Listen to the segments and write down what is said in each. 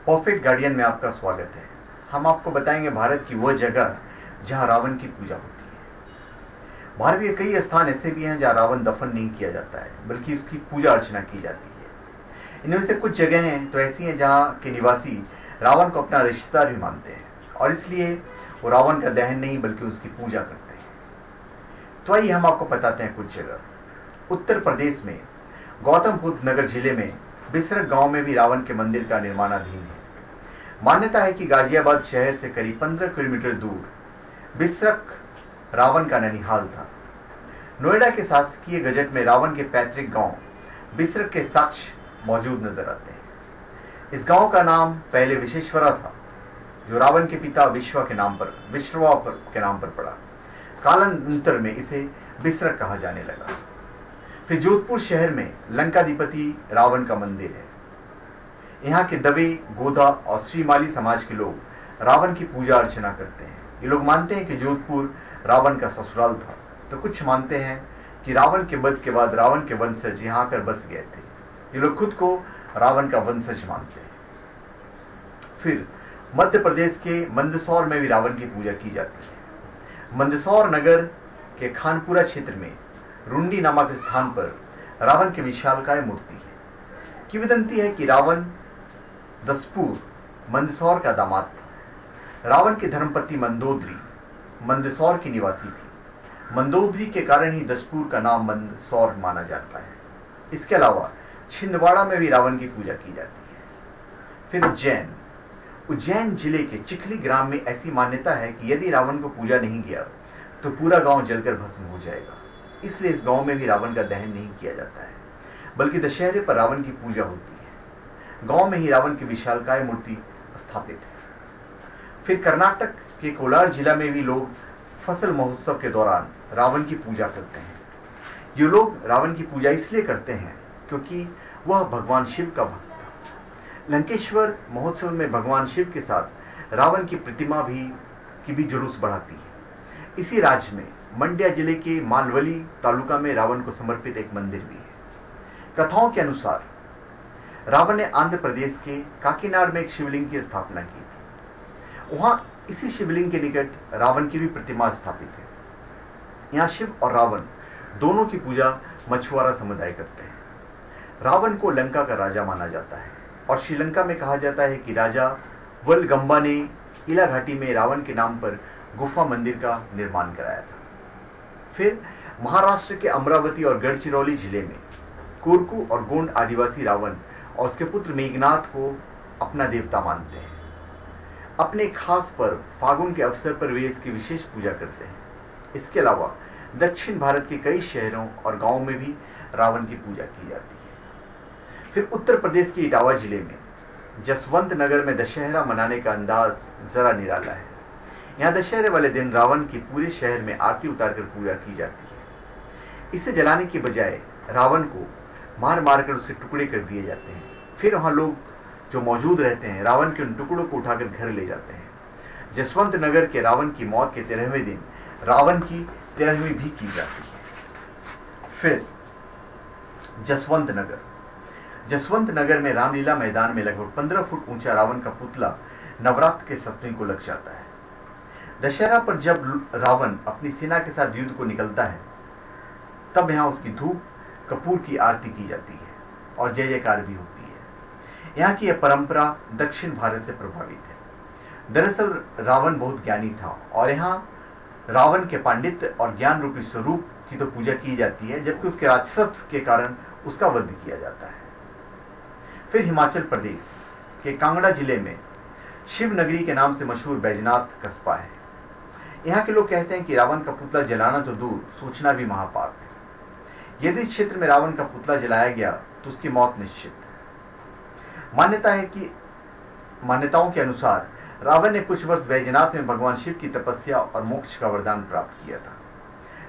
Perfect guardian में आपका स्वागत है। हम आपको बताएंगे भारत की वह जगह जहां रावण की पूजा होती है। भारत के कई स्थान ऐसे भी हैं जहां रावण दफन नहीं किया जाता है, बल्कि उसकी पूजा अर्चना की जाती है। इनमें से कुछ जगहें तो ऐसी हैं जहां के निवासी रावण को अपना रिश्तेदार भी मानते हैं और इसलिए वो रावण का दहन नहीं बल्कि उसकी पूजा करते हैं। तो आइए हम आपको बताते हैं कुछ जगह। उत्तर प्रदेश में गौतम बुद्ध नगर जिले में बिसरक गांव में भी रावण के मंदिर का निर्माणाधीन है। मान्यता है कि गाजियाबाद शहर से करीब 15 किलोमीटर दूर बिसरक रावण का ननिहाल था। नोएडा के शासकीय गजट में रावण के पैतृक गांव बिसरक के साक्ष्य मौजूद नजर आते हैं। इस गांव का नाम पहले विश्वेश्वरा था, जो रावण के पिता विश्वा के नाम पर पड़ा। कालांतर में इसे बिसरक कहा जाने लगा। फिर जोधपुर शहर में लंकाधिपति रावण का मंदिर है। यहाँ के दवे, गोधा और श्रीमाली समाज के लोग रावण की पूजा अर्चना करते हैं। ये लोग मानते हैं कि जोधपुर रावण का ससुराल था, तो कुछ मानते हैं कि रावण के वध के बाद रावण के वंशज यहाँ आकर बस गए थे। ये लोग खुद को रावण का वंशज मानते हैं। फिर मध्य प्रदेश के मंदसौर में भी रावण की पूजा की जाती है। मंदसौर नगर के खानपुरा क्षेत्र में रुंडी नामक स्थान पर रावण की विशालकाय मूर्ति है। किंवदंती है कि रावण दसपुर मंदसौर का दामाद था। रावण की धर्मपत्नी मंदोदरी मंदसौर की निवासी थी। मंदोदरी के कारण ही दसपुर का नाम मंदसौर माना जाता है। इसके अलावा छिंदवाड़ा में भी रावण की पूजा की जाती है। फिर उज्जैन जिले के चिखली ग्राम में ऐसी मान्यता है कि यदि रावण को पूजा नहीं किया तो पूरा गांव जलकर भस्म हो जाएगा। इसलिए इस गांव में भी रावण का दहन नहीं किया जाता है, बल्कि दशहरे पर रावण की पूजा होती है। गांव में ही रावण की विशालकाय मूर्ति स्थापित है। फिर कर्नाटक के कोलार जिला में भी लोग फसल महोत्सव के दौरान रावण की पूजा करते हैं। ये लोग रावण की पूजा इसलिए करते हैं क्योंकि वह भगवान शिव का भक्त था। लंकेश्वर महोत्सव में भगवान शिव के साथ रावण की प्रतिमा की भी जुलूस बढ़ाती है। इसी राज्य में मंड्या जिले के मालवली तालुका में रावण को समर्पित एक मंदिर भी है। कथाओं के अनुसार रावण ने आंध्र प्रदेश के काकीनाड में एक शिवलिंग की स्थापना की थी। वहां इसी शिवलिंग के निकट रावण की भी प्रतिमा स्थापित है। यहाँ शिव और रावण दोनों की पूजा मछुआरा समुदाय करते हैं। रावण को लंका का राजा माना जाता है और श्रीलंका में कहा जाता है कि राजा वलगंबा ने इला घाटी में रावण के नाम पर गुफा मंदिर का निर्माण कराया था। फिर महाराष्ट्र के अमरावती और गढ़चिरौली जिले में कोरकू और गोंड आदिवासी रावण और उसके पुत्र मेघनाथ को अपना देवता मानते हैं। अपने खास पर्व फागुन के अवसर पर वे इसकी विशेष पूजा करते हैं। इसके अलावा दक्षिण भारत के कई शहरों और गांवों में भी रावण की पूजा की जाती है। फिर उत्तर प्रदेश के इटावा जिले में जसवंत नगर में दशहरा मनाने का अंदाज जरा निराला है। यहाँ दशहरे वाले दिन रावण की पूरे शहर में आरती उतारकर पूजा की जाती है। इसे जलाने के बजाय रावण को मार मार कर उसके टुकड़े कर दिए जाते हैं। फिर वहाँ लोग जो मौजूद रहते हैं रावण के उन टुकड़ों को उठाकर घर ले जाते हैं। जसवंत नगर के रावण की मौत के 13वें दिन रावण की 13वीं भी की जाती है। फिर जसवंत नगर में रामलीला मैदान में लगभग 15 फुट ऊंचा रावण का पुतला नवरात्र के 7वें को लग जाता है। दशहरा पर जब रावण अपनी सेना के साथ युद्ध को निकलता है, तब यहाँ उसकी धूप कपूर की आरती की जाती है और जय जयकार भी होती है। यहाँ की यह परंपरा दक्षिण भारत से प्रभावित है। दरअसल रावण बहुत ज्ञानी था और यहाँ रावण के पांडित्य और ज्ञान रूपी स्वरूप की तो पूजा की जाती है, जबकि उसके राजसत्व के कारण उसका वध किया जाता है। फिर हिमाचल प्रदेश के कांगड़ा जिले में शिवनगरी के नाम से मशहूर बैजनाथ कस्बा है। यहाँ के लोग कहते हैं कि रावण का पुतला जलाना तो दूर, सोचना भी महापाप है। यदि इस क्षेत्र में रावण का पुतला जलाया गया तो उसकी मौत निश्चित है। मान्यताओं के अनुसार रावण ने कुछ वर्ष बैजनाथ में भगवान शिव की तपस्या और मोक्ष का वरदान प्राप्त किया था।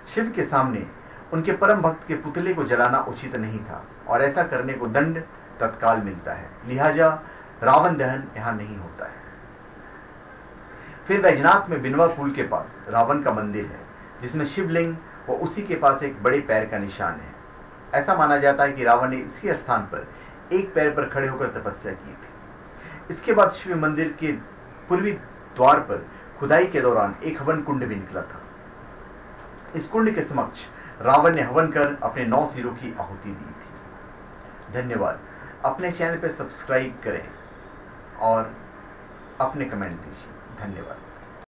शिव के सामने उनके परम भक्त के पुतले को जलाना उचित नहीं था और ऐसा करने को दंड तत्काल मिलता है, लिहाजा रावण दहन यहाँ नहीं होता है। फिर बैजनाथ में बिनवा पुल के पास रावण का मंदिर है, जिसमें शिवलिंग व उसी के पास एक बड़े पैर का निशान है। ऐसा माना जाता है कि रावण ने इसी स्थान पर एक पैर पर खड़े होकर तपस्या की थी। इसके बाद शिव मंदिर के पूर्वी द्वार पर खुदाई के दौरान एक हवन कुंड भी निकला था। इस कुंड के समक्ष रावण ने हवन कर अपने 9 सिरों की आहुति दी थी। धन्यवाद। अपने चैनल पर सब्सक्राइब करें और अपने कमेंट दीजिए। धन्यवाद।